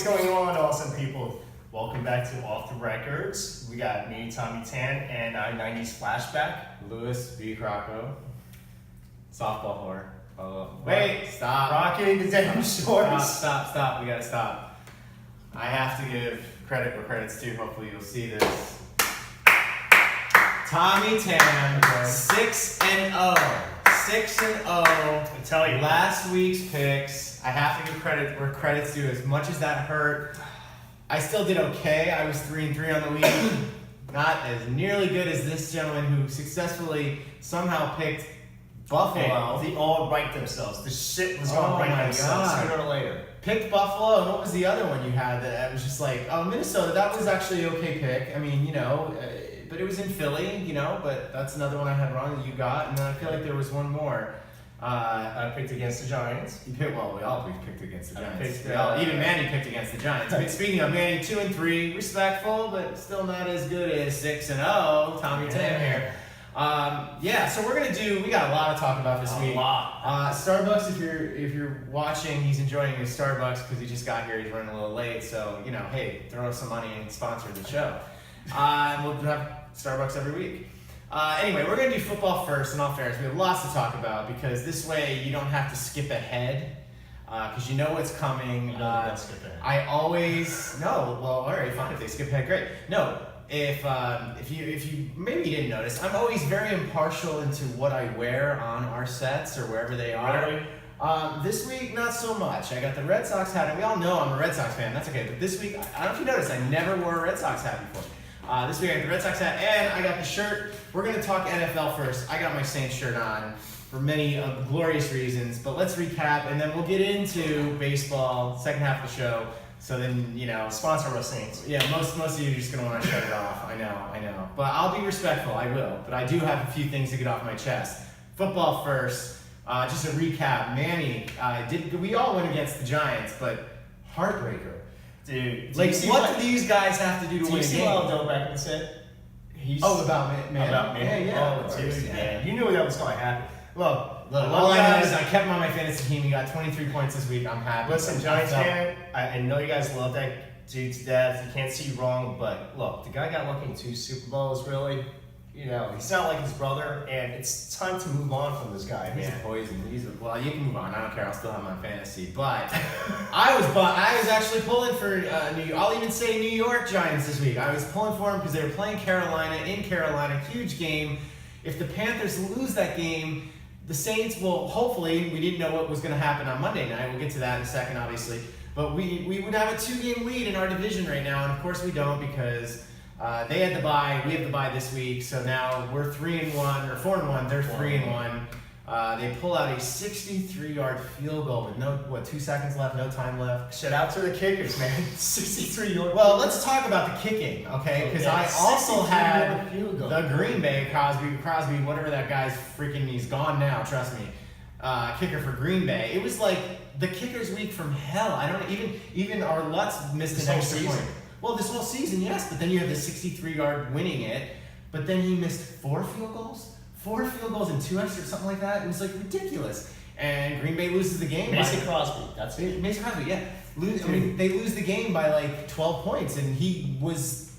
is going on, awesome people? Welcome back to Off the Records. We got me, Tommy Tan, and our 90s flashback. Lewis B. Crocco. Softball whore. Wait, stop. Rocking the damn shorts. Stop. We gotta stop. I have to give credit where credit's due. Hopefully you'll see this. Tommy Tan, 6-0. 6-0. I tell you. Last week's picks. I have to give credit where credit's due. As much as that hurt, I still did okay. I was 3-3 on the week. Not as nearly good as this gentleman who successfully somehow picked Buffalo. They all right themselves. The shit was going to right themselves sooner or later. Picked Buffalo, and what was the other one you had that I was just like, oh, Minnesota, that was actually an okay pick. I mean, but it was in Philly, but that's another one I had wrong that you got. And then I feel like there was one more. I picked against the Giants. We all picked against the Giants. Picked, even Manny picked against the Giants. But speaking of Manny, 2-3, respectful, but still not as good as 6-0. Tommy Tan here. So we got a lot to talk about this week. A lot. Starbucks, if you're watching, he's enjoying his Starbucks because he just got here. He's running a little late, so hey, throw us some money and sponsor the show. We'll have Starbucks every week. Anyway, we're gonna do football first. In all fairness, we have lots to talk about because this way you don't have to skip ahead because you know what's coming. Skip ahead. I always no. Well, all right, fine. If they skip ahead, great. No. If you maybe you didn't notice, I'm always very impartial into what I wear on our sets or wherever they are. Really? This week, not so much. I got the Red Sox hat, and we all know I'm a Red Sox fan. That's okay. But this week, I don't know if you noticed, I never wore a Red Sox hat before. This week I got the Red Sox hat, and I got the shirt. We're going to talk NFL first. I got my Saints shirt on for many glorious reasons, but let's recap, and then we'll get into baseball, second half of the show. So then, Sponsor our Saints. Yeah, most of you are just going to want to shut it off. I know. But I'll be respectful, I will. But I do have a few things to get off my chest. Football first. Just a recap. Manny, we all went against the Giants, but heartbreaker. Dude. What do these guys have to do to win a game? Do you see what Odell Beckham said? About man. About man. Yeah. Oh, dude, man. You knew that was going to happen. Look, all I know is I kept him on my fantasy team. He got 23 points this week. I'm happy. Listen, Giants fan, I know you guys love that dude to death. You can't see wrong, but look, the guy got lucky in 2 Super Bowls, really. He's not like his brother, and it's time to move on from this guy, He's man. a poison. Well, you can move on. I don't care. I'll still have my fantasy. But I was actually pulling for I'll even say New York Giants this week. I was pulling for them because they were playing Carolina in Carolina. Huge game. If the Panthers lose that game, the Saints will hopefully, we didn't know what was going to happen on Monday night. We'll get to that in a second, obviously. But we would have a 2-game lead in our division right now, and of course we don't because they had the bye. We have the bye this week, so now we're 3-1 or 4-1. They're 3-1. They pull out a 63-yard field goal with 2 seconds left, no time left. Shout out to the kickers, man. 63-yard. Well, let's talk about the kicking, okay? Because I also had the Green Bay Crosby, whatever that guy's freaking. He's gone now. Trust me. Kicker for Green Bay. It was like the kicker's week from hell. I don't even our Lutz missed an extra point. Well, this whole season, yes, but then you have the 63-yard winning it, but then he missed 4 field goals? 4 field goals and 2 extra, something like that. It was like ridiculous. And Green Bay loses the game. Mason Crosby, that's it. Mason Crosby, yeah. They lose the game by like 12 points, and he was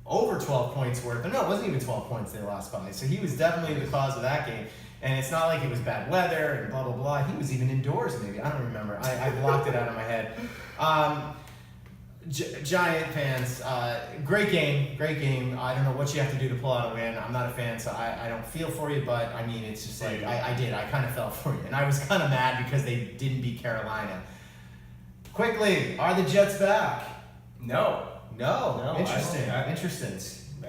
over 12 points worth. No, it wasn't even 12 points they lost by. So he was definitely the cause of that game. And it's not like it was bad weather and blah, blah, blah. He was even indoors maybe. I don't remember. I blocked it out of my head. Giant fans, great game. I don't know what you have to do to pull out a win. I'm not a fan, so I don't feel for you, but I mean, it's just like, I kind of felt for you. And I was kind of mad because they didn't beat Carolina. Quickly, are the Jets back? No. Interesting.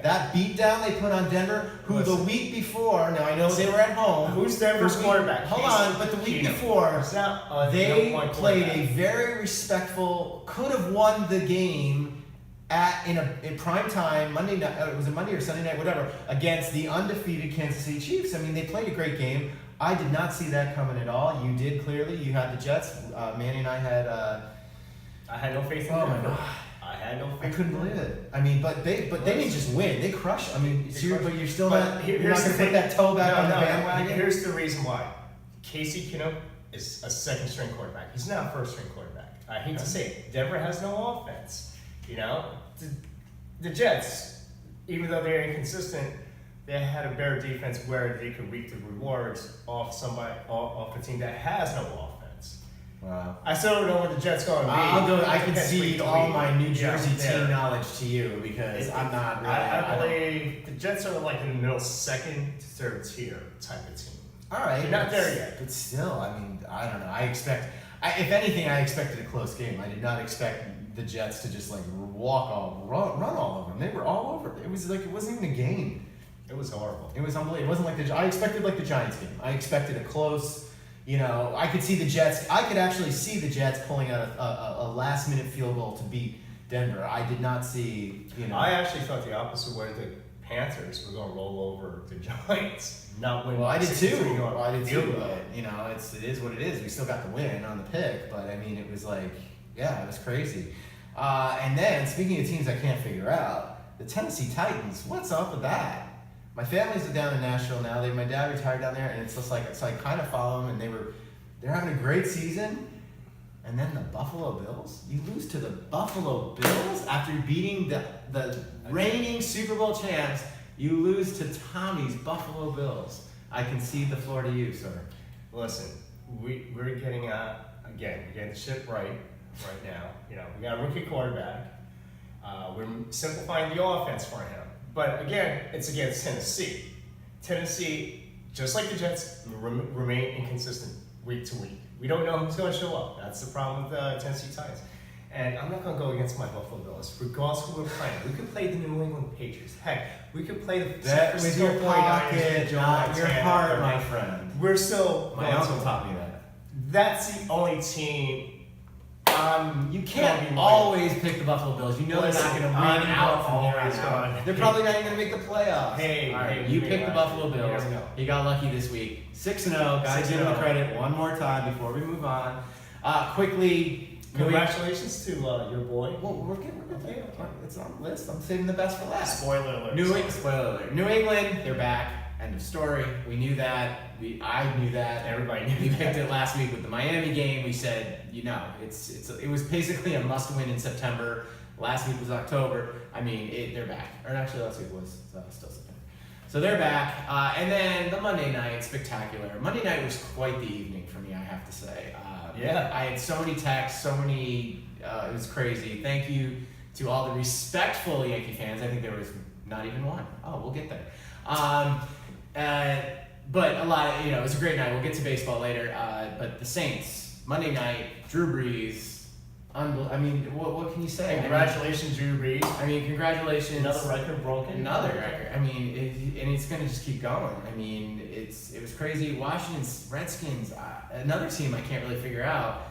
That beatdown they put on Denver, the week before, now I know they were at home. Who's Denver's quarterback? Hold on, but the week before, they played a very respectful, could have won the game in prime time, Monday night, it was a Monday or Sunday night, whatever, against the undefeated Kansas City Chiefs. I mean, they played a great game. I did not see that coming at all. You did, clearly. You had the Jets. Manny and I had... I had no faith in them. Oh, my God. I couldn't believe it. I mean, but they didn't just win. They crushed. I mean, but you're still not. You're not going to put that toe back on the bandwagon. Here's the reason why. Casey Keenum is a second-string quarterback. He's not a first-string quarterback. I hate to say it, Denver has no offense. You know, the Jets, even though they're inconsistent, they had a better defense where they could reap the rewards off a team that has no offense. Wow. I still don't know what the Jets going to be. I concede all my New Jersey team there. knowledge to you because I'm not really. I believe the Jets are like in the middle, second to third tier type of team. All right, They're not there yet. But still, I mean, I don't know. If anything, I expected a close game. I did not expect the Jets to just like run all over them. They were all over. It was like it wasn't even a game. It was horrible. It was unbelievable. It wasn't like I expected like the Giants game. I expected a close. You know, I could see the Jets. I could actually see the Jets pulling out a last-minute field goal to beat Denver. I did not see. You know, I actually thought the opposite way. The Panthers were going to roll over the Giants, not win. Well, I did too. Well, I did too. But, you know, it is what it is. We still got the win on the pick, but I mean, it was like, yeah, it was crazy. And then speaking of teams I can't figure out, the Tennessee Titans. What's up with that? My family's down in Nashville now. My dad retired down there, and it's just like so I kind of follow them, and they're having a great season. And then the Buffalo Bills. You lose to the Buffalo Bills after beating the reigning Super Bowl champs. You lose to Tommy's Buffalo Bills. I concede the floor to you, sir. Listen, we're getting again, we're getting shit right now. You know, we got a rookie quarterback. We're simplifying the offense for him. But again, it's against Tennessee. Tennessee, just like the Jets, remain inconsistent week to week. We don't know who's going to show up. That's the problem with the Tennessee Titans. And I'm not going to go against my Buffalo Bills, regardless of who we're playing. We could play the New England Patriots. Heck, we could play the That was your 49ers pocket, not your Montana. heart, my friend. We're still. My uncle taught me that. That's the only team. You can't always pick the Buffalo Bills. You know they're not going to win out from here on out. They're probably not even going to make the playoffs. Hey, all right, hey, you picked the Buffalo Bills. You You got lucky this week. 6-0. Gotta give them the credit one more time before we move on. Quickly. Congratulations to your boy. Well, we're good. Okay. It's on the list. I'm saving the best for last. Spoiler alert. Spoiler alert. New England, they're back. End of story. We knew that. I knew that. Everybody knew We that. picked it last week with the Miami game. We said, you know, it was basically a must-win in September. Last week was October. I mean, they're back. Or actually, last week was still September. So they're back. And then the Monday night, spectacular. Monday night was quite the evening for me, I have to say. Yeah. I had so many texts, so many. It was crazy. Thank you to all the respectful Yankee fans. I think there was not even one. Oh, we'll get there. But a lot of, it was a great night. We'll get to baseball later. But the Saints, Monday night, Drew Brees. I mean, what can you say? Congratulations, Drew Brees. I mean, congratulations. Another record broken. Another record. I mean, and it's going to just keep going. I mean, it was crazy. Washington's Redskins, another team I can't really figure out.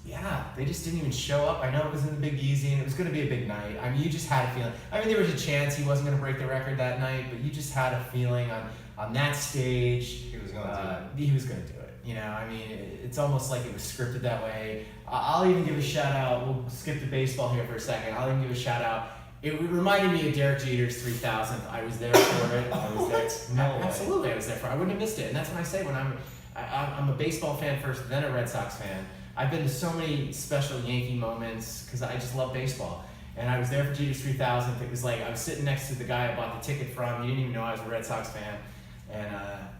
Yeah, they just didn't even show up. I know it was in the Big Easy, and it was going to be a big night. I mean, you just had a feeling. I mean, there was a chance he wasn't going to break the record that night, but you just had a feeling on that stage. He was going to do it. He was going to do it. You know, I mean, it's almost like it was scripted that way. I'll even give a shout out. We'll skip the baseball here for a second. I'll even give a shout out. It reminded me of Derek Jeter's 3000th. I was there for it. I was there. No way. Absolutely, I was there for it. I wouldn't have missed it. And that's what I say when I'm a baseball fan first, then a Red Sox fan. I've been to so many special Yankee moments because I just love baseball. And I was there for Jeter's 3000th. It was like I was sitting next to the guy I bought the ticket from. He didn't even know I was a Red Sox fan. And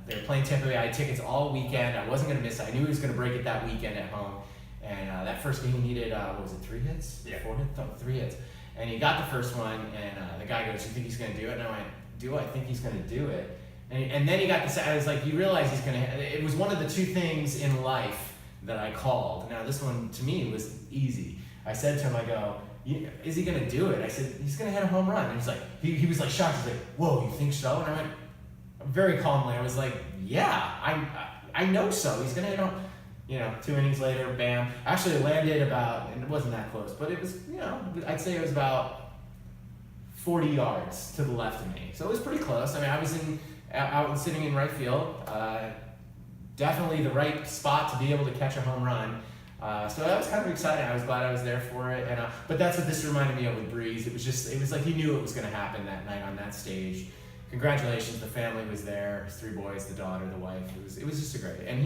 they were playing Tampa Bay. I had tickets all weekend. I wasn't going to miss it. I knew he was going to break it that weekend at home. And that first game he needed, what was it, 3 hits? Yeah. 4 hits? No, 3 hits. And he got the first one, and the guy goes, "You think he's going to do it?" And I went, "Do I think he's going to do it?" And then he got the. I was like, "You realize he's going to." It was one of the 2 things in life that I called. Now this one to me was easy. I said to him, I go, "Is he going to do it?" I said, "He's going to hit a home run." And he's like, he was like shocked. He's like, "Whoa, you think so?" And I went very calmly. I was like, "Yeah, I know so. He's going to hit a home." 2 innings later, bam. Actually, it landed about, and it wasn't that close, but it was, I'd say it was about 40 yards to the left of me. So it was pretty close. I mean, I was out and sitting in right field. Definitely the right spot to be able to catch a home run. So I was kind of excited. I was glad I was there for it. And but that's what this reminded me of with Breeze. It was like he knew it was going to happen that night on that stage. Congratulations, the family was there. His 3 boys, the daughter, the wife. It was just a great. And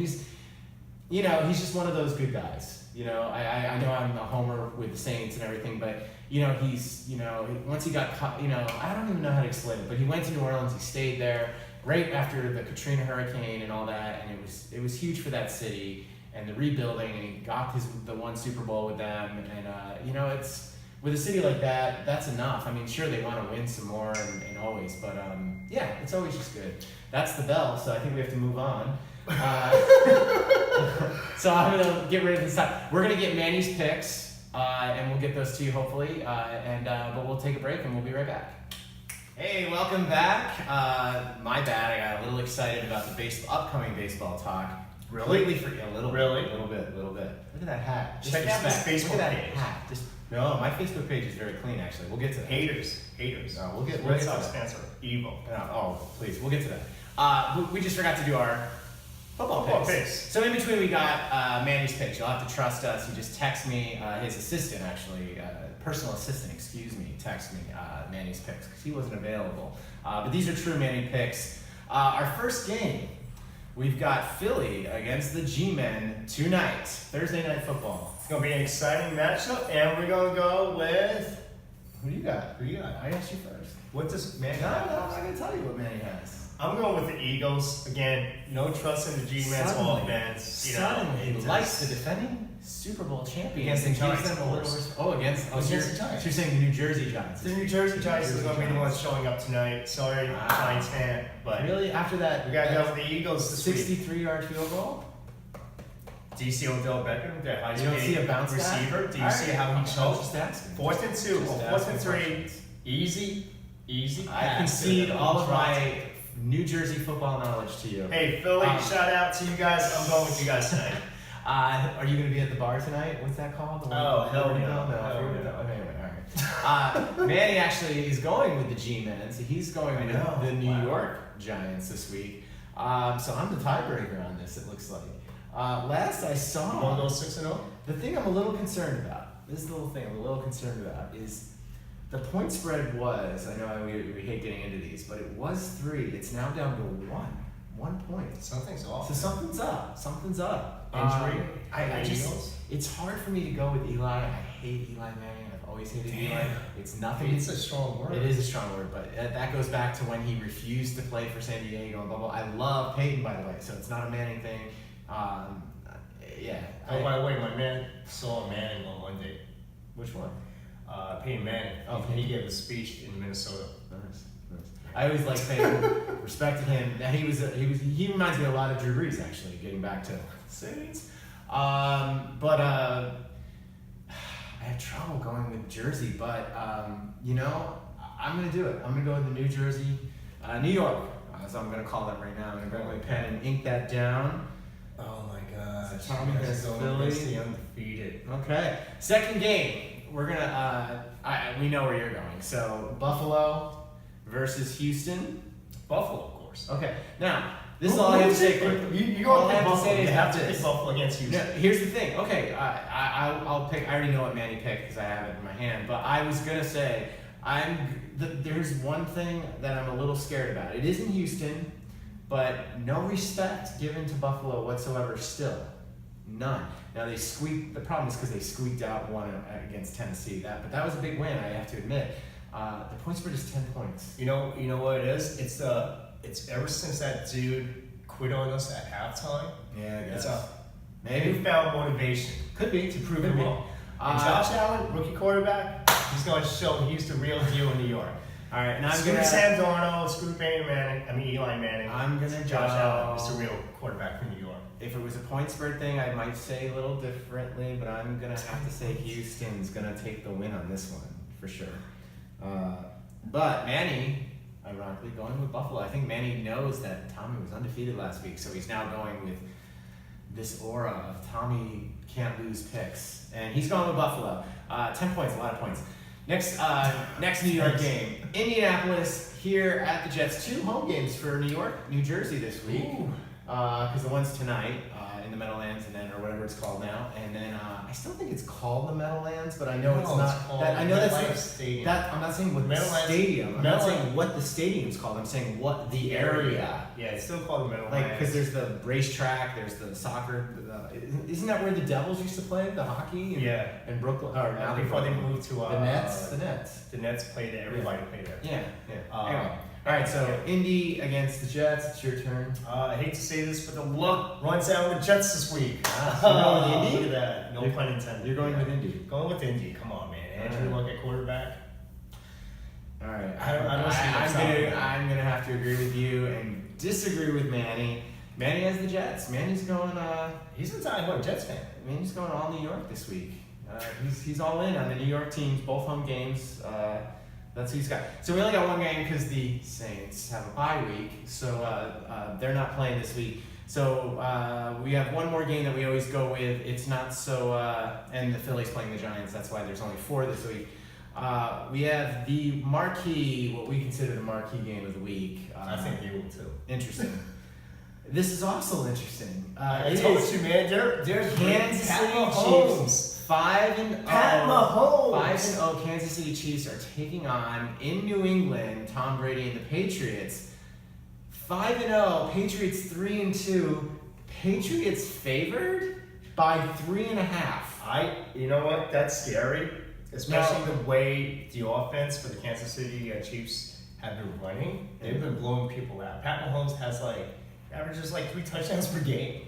you know, he's just one of those good guys. You know, I know I'm a homer with the Saints and everything, but you know, he's, you know, once he got caught, you know, I don't even know how to explain it, but he went to New Orleans, he stayed there right after the Katrina hurricane and all that, and it was huge for that city and the rebuilding, and he got the one Super Bowl with them, and you know, it's with a city like that, that's enough. I mean, sure, they want to win some more and always, but yeah, it's always just good. That's the bell, so I think we have to move on. So I'm gonna get rid of this time. We're gonna get Manny's picks, and we'll get those to you hopefully, but we'll take a break and we'll be right back. Hey, welcome back. My bad, I got a little excited about the upcoming baseball talk. Really? Completely a little bit. Look at that hat. Check out this Facebook Look at that page. hat. No, my Facebook page is very clean actually. We'll get to that. Haters. We'll get Red to Sox that. fans are evil. Please, we'll get to that. We just forgot to do our football picks. So in between we got Manny's picks. You'll have to trust us. He just texted me, his assistant actually, personal assistant, texted me Manny's picks because he wasn't available. But these are true Manny picks. Our first game, we've got Philly against the G-Men tonight, Thursday Night Football. It's going to be an exciting matchup, and we're going to go with... Who do you got? I asked you first. What does Manny No, have? I'm not going to tell you what Manny has. I'm going with the Eagles. Again, no trust in the G-Men's Suddenly, offense. He likes the defending Super Bowl champions Against the and gives Giants, them a of little course. against the Giants. You're saying the New Jersey Giants. The New Jersey Giants is going to be the ones showing up tonight. Sorry, Wow. Giants fan, but Really? After that, we got to go with the Eagles this week. 63-yard field goal? Do you see Odell Beckham, their high You don't see a bounce back? receiver? Do you All see right. how he I was choked? just asking. 4th and 2, Just 4th and asking 3. questions. Easy. I pass. concede all of my New Jersey football knowledge to you. Hey, Philly, Um, shout out to you guys. I'm going with you guys tonight. Are you going to be at the bar tonight? What's that called? The one- Oh, hell no. No. Hell no. Anyway, all right. Manny actually is going with the G-Men, so he's going with the New York Giants this week. So I'm the tiebreaker on this, it looks like. Last I saw... You want to go 6-0? The thing I'm a little concerned about, this is the little thing I'm a little concerned about, is the point spread was, I know we hate getting into these, but it was 3. It's now down to 1 point. Something's off. So something's up. Injury? I just, Eagles? it's hard for me to go with Eli. I hate Eli Manning. I've always hated Eli. It's nothing. It's a strong word. It is a strong word, but that goes back to when he refused to play for San Diego and blah, blah. I love Peyton, by the way, so it's not a Manning thing. Yeah. Oh, by the way, my man saw Manning on Monday. Which one? Peyton Manning. Oh, he gave a speech in Minnesota. Nice. I always liked Peyton, respected him. He reminds me a lot of Drew Brees, actually, getting back to Saints. But I have trouble going with Jersey, but you know, I'm gonna do it. I'm gonna go with the New Jersey, New York, as I'm gonna call them right now. I'm gonna grab my pen and ink that down. Oh my gosh. So Tommy has going Philly. against the undefeated. Okay, second game. We're gonna. We know where you're going. So Buffalo versus Houston. Buffalo, of course. Okay, now this is all I have to say. You All go I with have to Buffalo. say is You have to this. pick Buffalo against No, Houston. here's the thing. Okay, I'll pick. I already know what Manny picked because I have it in my hand. But I was gonna say, there's one thing that I'm a little scared about. It is in Houston, but no respect given to Buffalo whatsoever. Still, none. Now they squeaked. The problem is because they squeaked out one against Tennessee. But that was a big win. I have to admit. The point spread is 10 points. You know what it is? It's ever since that dude quit on us at halftime. Yeah, I guess. It's a Maybe newfound motivation. could be To prove Could it be. wrong. And Josh Allen, rookie quarterback, he's going to show he's the real deal in New York. All right, now I'm Screw gonna. Sam Darnold, screw Eli Manning. I'm gonna Josh go- Allen is the real quarterback for New York. If it was a point spread thing, I might say a little differently, but I'm gonna have to say Houston's gonna take the win on this one for sure. But Manny, ironically, going with Buffalo. I think Manny knows that Tommy was undefeated last week, so he's now going with this aura of Tommy can't lose picks, and he's going with Buffalo. 10 points, a lot of points. Next New York game, Indianapolis here at the Jets. 2 home games for New York, New Jersey this week. Ooh. because the one's tonight in the Meadowlands, and then or whatever it's called now, and then I still think it's called the Meadowlands, but I know it's not. Called That I know that's MetLife not, Stadium. that I'm not saying what the Meadowlands- stadium. I'm not Meadowlands- saying what the stadium's called. I'm saying what the area. Yeah, it's still called the Meadowlands. Like, because there's the racetrack, there's the soccer. Isn't that where the Devils used to play the hockey? And, Yeah. And Brooklyn. Or now before they moved to the Nets. The Nets. The Nets played there. Everybody played there. Yeah. Yeah. Anyway. Yeah. All right. So Indy against the Jets. It's your turn. I hate to say this, but the luck runs out with the Jets this week. Ah, so you're going with Indy? Look at that. No pun intended. You're going with Indy. Going with Indy. Come on, man. Andrew Luck at quarterback. All right. I don't see I'm gonna have to agree with you and disagree with Manny. Manny has the Jets. Manny's going. He's a diehard Jets fan. Manny's going all New York this week. He's all in on the New York teams, both home games. That's who he's got. So we only got one game because the Saints have a bye week, so they're not playing this week. So we have one more game that we always go with. It's not so, and the Phillies playing the Giants. That's why there's only 4 this week. We have the marquee, what we consider the marquee game of the week. I think they will too. Interesting. This is also interesting. I told you, man. They're Kansas Pat City Mahomes. Chiefs. 5-0. Pat Mahomes. 5-0. Kansas City Chiefs are taking on in New England Tom Brady and the Patriots. 5-0. Patriots 3-2. Patriots favored by 3.5. You know what? That's scary, especially the way the offense for the Kansas City Chiefs have been running. They've been blowing people out. Pat Mahomes has averages 3 touchdowns per game.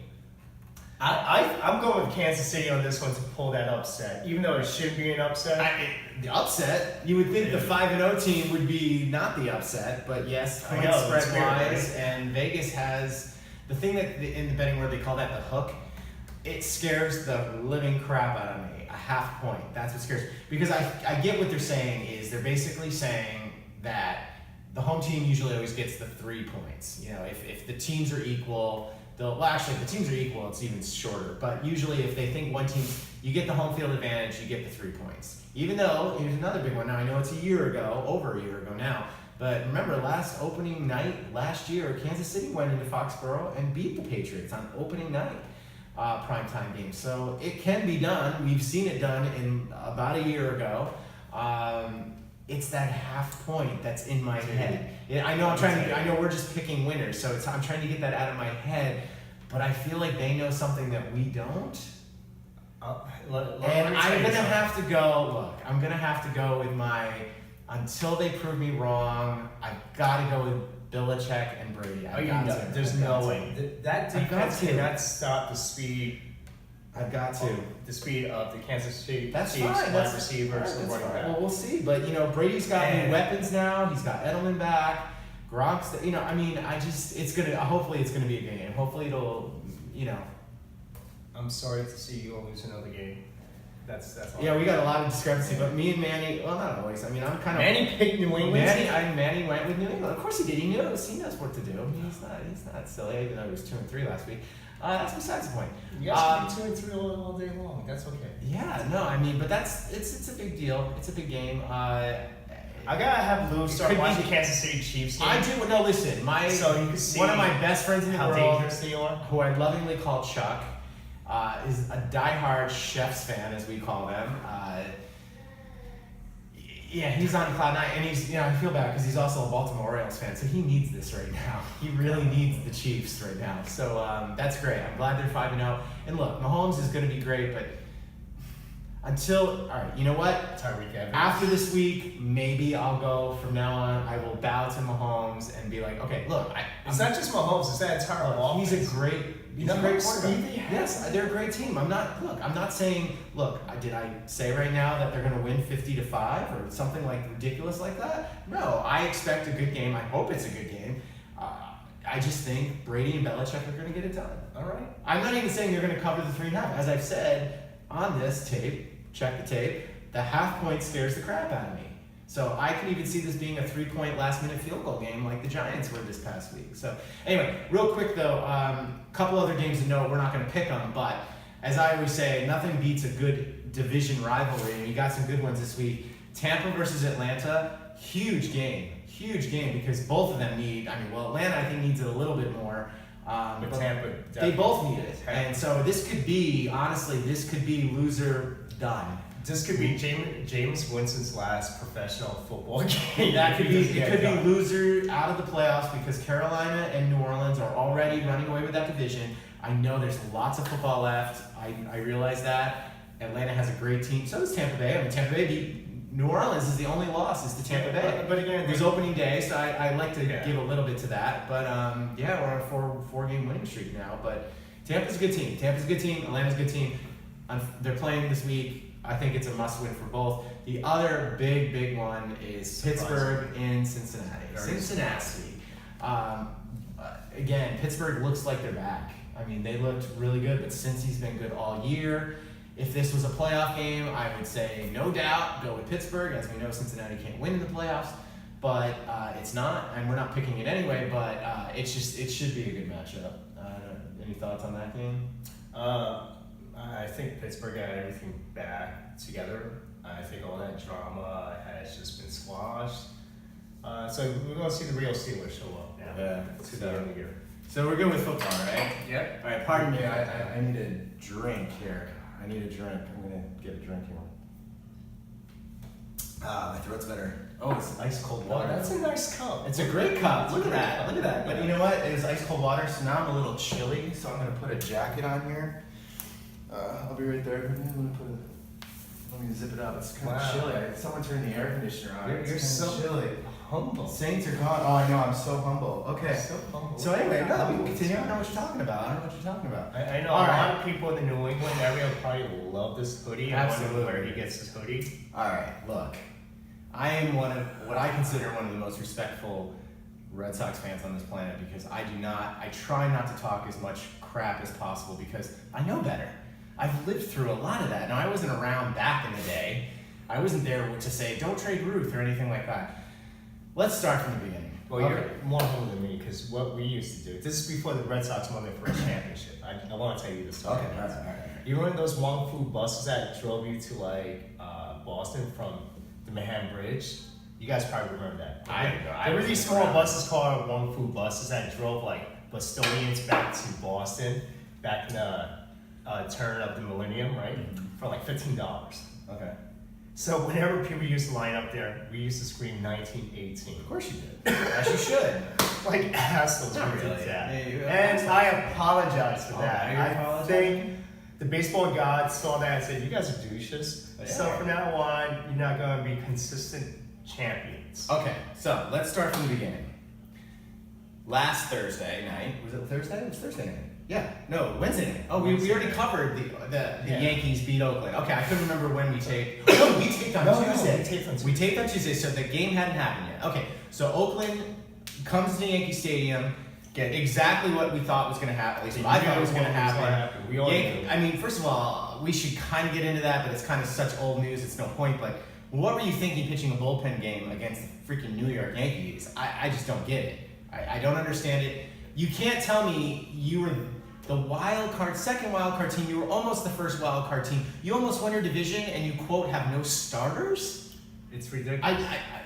I'm going with Kansas City on this one to pull that upset, even though it should be an upset. The upset, you would think the 5-0 team would be not the upset, but yes, I point know, spread it's weird, wise, right? and Vegas has the thing that in the betting world they call that the hook. It scares the living crap out of me. A half point. That's what scares me. Because I get what they're saying is they're basically saying that the home team usually always gets the 3 points. You know, if the teams are equal, actually if the teams are equal, it's even shorter. But usually if they think one team, you get the home field advantage, you get the 3 points. Even though, here's another big one. Now I know it's over a year ago now. But remember, last opening night last year, Kansas City went into Foxborough and beat the Patriots on opening night. Primetime game. So it can be done. We've seen it done in about a year ago. It's that half point that's in my head. I know I know we're just picking winners, so I'm trying to get that out of my head. But I feel like they know something that we don't. And I'm gonna have to go. Look, I'm gonna have to go with my. Until they prove me wrong, I've got to go with Belichick and Brady. There's no way. That defense cannot stop the speed. I've got to. The speed of the Kansas City Chiefs wide receivers and running back. Well, we'll see. But, Brady's got new weapons now. He's got Edelman back. Gronk's, hopefully it's going to be a good game. Hopefully it'll, I'm sorry to see you lose another game. That's all. Yeah, we got a lot of discrepancy, but me and Manny, well, not always. I'm kind of. Manny picked New England. Manny went with New England. Of course he did. He knows what to do. He's not silly, even though he was 2-3 last week. That's besides the point. You guys can be 2-3 all day long. That's okay. Yeah, no, but it's a big deal. It's a big game. I gotta have Lou start watching the Kansas City Chiefs game. I do. No, listen. So you can see one of my best friends in the world, dangerous they are. who I lovingly call Chuck, is a diehard Chefs fan, as we call them. Yeah, he's on cloud nine, and he's, I feel bad because he's also a Baltimore Orioles fan, so he needs this right now. He really needs the Chiefs right now. So that's great. I'm glad they're 5-0. And look, Mahomes is going to be great, but all right, you know what? Tyreek Evans. After this week, maybe I'll go from now on. I will bow to Mahomes and be like, okay, look. It's not just Mahomes, it's that entire offense. He's a great quarterback. Yes, they're a great team. I'm not saying, did I say right now that they're going to win 50-5 or something ridiculous like that? No, I expect a good game. I hope it's a good game. I just think Brady and Belichick are going to get it done. All right. I'm not even saying they're going to cover the 3.5. As I've said on this tape, check the tape, the half point scares the crap out of me. So I could even see this being a 3-point last-minute field goal game like the Giants were this past week. So anyway, real quick though, a couple other games to note. We're not going to pick them, but as I always say, nothing beats a good division rivalry, and you got some good ones this week. Tampa versus Atlanta, huge game because both of them need. Atlanta I think needs it a little bit more. But but Tampa, they both need it. Tampa. And so this could be, honestly, this could be loser done. This could be James Winston's last professional football game. That could be, He it could be doesn't get loser out of the playoffs because Carolina and New Orleans are already running away with that division. I know there's lots of football left. I realize that. Atlanta has a great team. So does Tampa Bay. I mean, Tampa Bay beat New Orleans is the only loss is to Tampa Bay. But again, It was opening day, so I like to Yeah. give a little bit to that. But yeah, we're on a four-game winning streak now. But Tampa's a good team. Atlanta's a good team. They're playing this week. I think it's a must-win for both. The other big one is Pittsburgh and Cincinnati. Cincinnati. Again, Pittsburgh looks like they're back. I mean, they looked really good, but Cincy's been good all year. If this was a playoff game, I would say no doubt go with Pittsburgh. As we know, Cincinnati can't win in the playoffs, but it's not, and we're not picking it anyway. But it should be a good matchup. Any thoughts on that game? I think Pittsburgh got everything back together. I think all that drama has just been squashed. So we're going to see the real Steelers show up now. Yeah, To the end of the year. So we're good with football, right? Yep. All right, pardon me. I need a drink here. I need a drink. I'm gonna get a drink here. My throat's better. Oh, it's ice cold water. That's a nice cup. It's a great cup. Look at that. cup. Look at that. But you know what? It is ice cold water, so now I'm a little chilly. So I'm gonna put a jacket on here. I'll be right there. Let me zip it up. It's kind of chilly. Someone turned the air conditioner on. You're It's so kinda chilly. humble. Saints are gone. Oh, I know. I'm so humble. Okay. So humble. So anyway, no, we can continue. I don't know what you're talking about. I don't know what you're talking about. I know All a right. lot of people in the New England area would probably love this hoodie. I Absolutely. wonder where he gets his hoodie. All right, look. I am one of what I consider one of the most respectful Red Sox fans on this planet because I try not to talk as much crap as possible because I know better. I've lived through a lot of that. Now, I wasn't around back in the day. I wasn't there to say, don't trade Ruth or anything like that. Let's start from the beginning. Well, you're more humble than me because what we used to do, this is before the Red Sox won their first championship. I want to tell you this story. Okay, all right. You remember those Wong Fu buses that drove you to Boston from the Manhattan Bridge? You guys probably remember that. There were these small buses called Wong Fu buses that drove Bostonians back to Boston back in the turn of the millennium, right? For like $15. Okay. So whenever people used to line up there, we used to scream 1918. Of course you did. As you should. Like assholes Not we did really. that. Yeah, you- And I apologize for Oh, that. you're I apologizing? think the baseball gods saw that and said, you guys are douches. They So are. from now on, you're not going to be consistent champions. Okay, so let's start from the beginning. Last Thursday night, was it Thursday? It was Thursday night. Yeah, no, Wednesday night. Oh, we already covered the Yeah. Yankees beat Oakland. Okay, I couldn't remember when we taped. No, we taped on Tuesday. we taped on Tuesday. We taped on Tuesday, so the game hadn't happened yet. Okay, so Oakland comes to Yankee Stadium, get exactly what we thought was going to happen. At least what I thought was going to happen. We all Yankee, knew. I mean, first of all, we should kind of get into that, but it's kind of such old news. It's no point. But what were you thinking pitching a bullpen game against the freaking New York Yankees? I just don't get it. I don't understand it. You can't tell me you were the second wild card team. You were almost the first wild card team. You almost won your division, and you quote have no starters. It's ridiculous.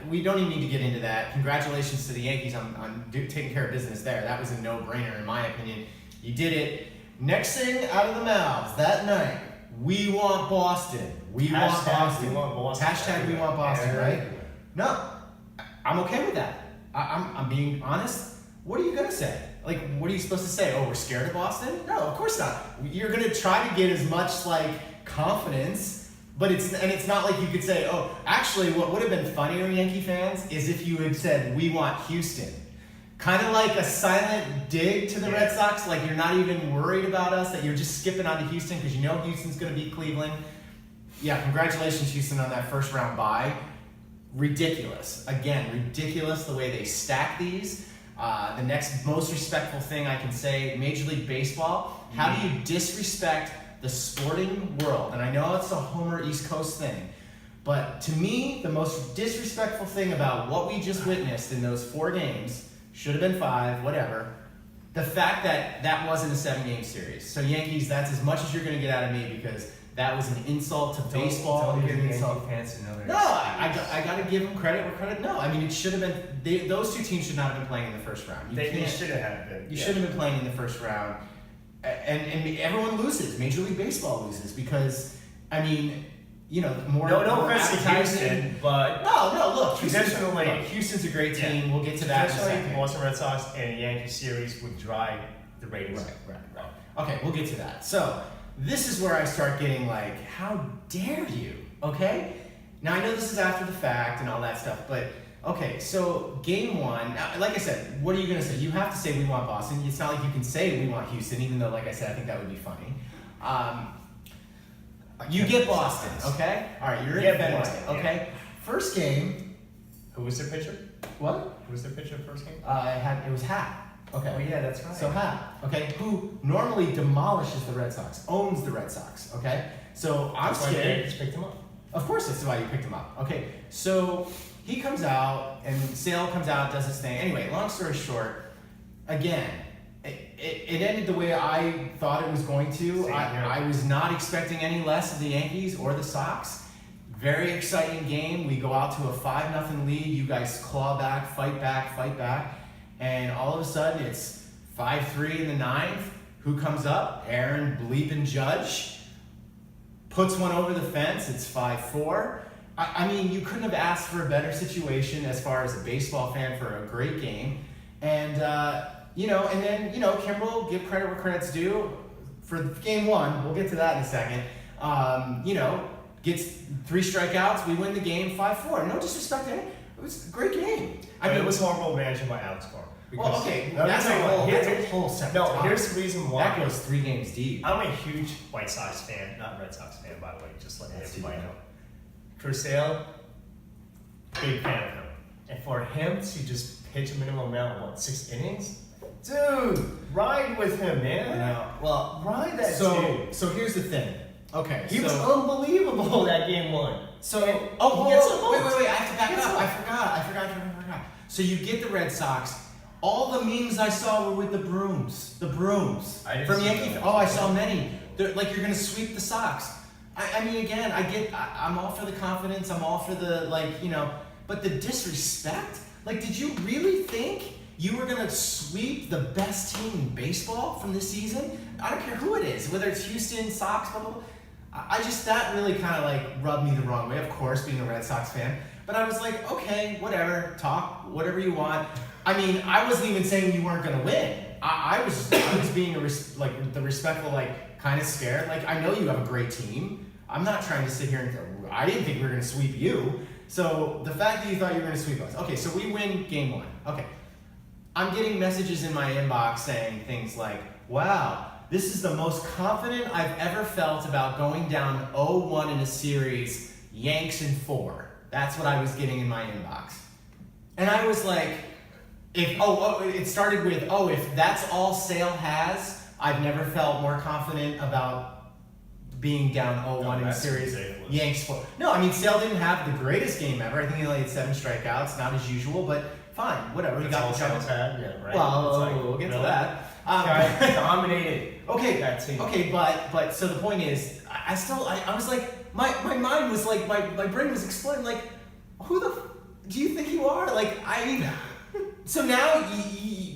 We don't even need to get into that. Congratulations to the Yankees on taking care of business there. That was a no-brainer in my opinion. You did it. Next thing out of the mouths that night, we want Boston. We want Boston. We want Boston. Hashtag we want Boston, right? Everywhere. No, I'm okay with that. I'm being honest. What are you gonna say? Like, what are you supposed to say? Oh, we're scared of Boston? No, of course not. You're gonna try to get as much confidence, but it's not like you could say, oh, actually, what would have been funnier, Yankee fans, is if you had said, we want Houston. Kind of like a silent dig to the Red Sox, like you're not even worried about us, that you're just skipping on to Houston because you know Houston's gonna beat Cleveland. Yeah, congratulations, Houston, on that first round bye. Ridiculous. Again, ridiculous the way they stack these. The next most respectful thing I can say, Major League Baseball, how do you disrespect the sporting world? And I know it's a Homer East Coast thing, but to me, the most disrespectful thing about what we just witnessed in those 4 games, should have been 5, whatever, the fact that wasn't a 7-game series. So Yankees, that's as much as you're going to get out of me because That was an insult to Don't- baseball. Don't It give was an the insult. Yankee fans another. No, I got to give them credit where credit. No, I mean it should have been. Those two teams should not have been playing in the first round. They should have been. You should have been playing in the first round, and everyone loses. Major League Baseball loses because I mean, more. No more offense to advertising. Houston, but No, look, Traditionally- Houston's a great team. We'll get to that in a traditionally, the second. Boston Red Sox and Yankee series would drive the ratings. Right. Okay, we'll get to that. So this is where I start getting like, how dare you? Okay? Now I know this is after the fact and all that stuff, but okay, so game one, now, like I said, what are you gonna say? You have to say we want Boston. It's not like you can say we want Houston, even though, like I said, I think that would be funny. You get Boston, okay? All right, you're in Boston, okay? First game. Who was their pitcher? What? Who was their pitcher first game? It was Happ. Okay. Oh yeah, that's right. So Happ, okay, who normally demolishes the Red Sox, owns the Red Sox, okay? So I'm That's why the scared. Yankees picked him up. Of course, that's why you picked him up. Okay, so he comes out and Sale comes out, does his thing. Anyway, long story short, again, it ended the way I thought it was going to. Same here. I was not expecting any less of the Yankees or the Sox. Very exciting game. We go out to a 5-0 lead. You guys claw back, fight back. And all of a sudden, it's 5-3 in the ninth. Who comes up? Aaron Bleepin Judge. Puts one over the fence. It's 5-4. I mean, you couldn't have asked for a better situation as far as a baseball fan for a great game. And, and then, Kimbrel, give credit where credit's due. For game one, we'll get to that in a second. Gets 3 strikeouts. We win the game 5-4. No disrespect to it. It was a great game. I mean, it was horrible management by Alex Cora. Well, okay, No, that's a whole separate No, topic. here's the reason why. That goes 3 games deep. I'm a huge White Sox fan, not Red Sox fan, by the way, just letting That's everybody too know. For Sale, big fan of him. And for him to just pitch a minimum amount of 6 innings? Dude, ride with him, man. Well, Ride that dude. so here's the thing. Okay, He was unbelievable that game one. So, He gets a vote. wait, I have to back Gets up. a I forgot. So you get the Red Sox. All the memes I saw were with the brooms. The brooms. I didn't From see Yankee. those. Oh, I saw many. They're like, you're going to sweep the Sox. I mean, again, I'm all for the confidence. I'm all for the, but the disrespect? Like, did you really think you were going to sweep the best team in baseball from this season? I don't care who it is, whether it's Houston, Sox, blah, blah, blah. That really kind of rubbed me the wrong way, of course, being a Red Sox fan. But I was like, okay, whatever, talk whatever you want. I mean, I wasn't even saying you weren't gonna win. I was being the respectful, kind of scared. I know you have a great team. I'm not trying to sit here and I didn't think we were gonna sweep you. So the fact that you thought you were gonna sweep us. Okay, so we win game 1. Okay, I'm getting messages in my inbox saying things like, wow, this is the most confident I've ever felt about going down 0-1 in a series, Yanks in 4. That's what I was getting in my inbox. And I was like, it started with, if that's all Sale has, I've never felt more confident about being down 0-1 in a series, ridiculous. Yanks 4. No, I mean, Sale didn't have the greatest game ever. I think he only had 7 strikeouts, not as usual, but fine, whatever. He got the Sale's job. had, yeah, right? Well, we'll get to that. Guy dominated. Okay, that team. Okay, but so the point is, I was like, my mind was like, my brain was exploding. Like, who the do you think you are? So now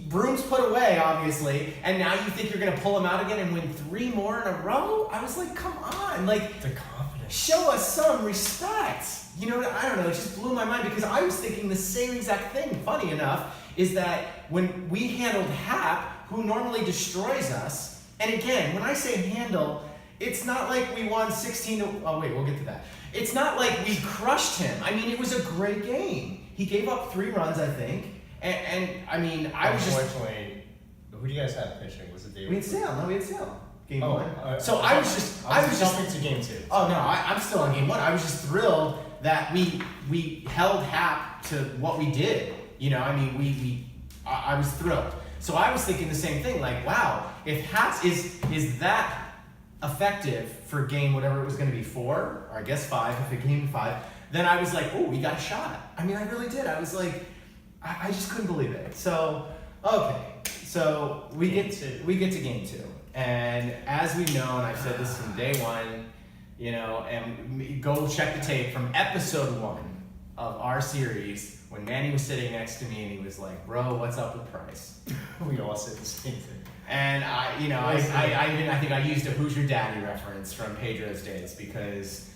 Broom's put away, obviously, and now you think you're gonna pull him out again and win 3 more in a row? I was like, come on, The confidence. show us some respect. I don't know, it just blew my mind because I was thinking the same exact thing. Funny enough, is that when we handled Happ, who normally destroys us, and again, when I say handle, it's not like we won 16 to, oh wait, we'll get to that. It's not like we crushed him. I mean, it was a great game. He gave up 3 runs, I think, and I mean, I was just... Unfortunately, who do you guys have pitching? Was it David? We had Sale. Game Oh, 1. So I was just jumping to game 2. Oh no, I'm still on game 1. I was just thrilled that we held Happ to what we did. I mean, I was thrilled. So I was thinking the same thing. Like, wow, if Happ is that effective for game whatever it was going to be 4, or I guess 5 if it came to 5, then I was like, oh, we got a shot. I mean, I really did. I was like, I just couldn't believe it. So okay, so we get to game 2. And as we know, and I've said this from day one, you know, and go check the tape from episode 1 of our series when Manny was sitting next to me and he was like, "Bro, what's up with Price?" We all said the same thing. And I think I used a "Who's Your Daddy" reference from Pedro's days because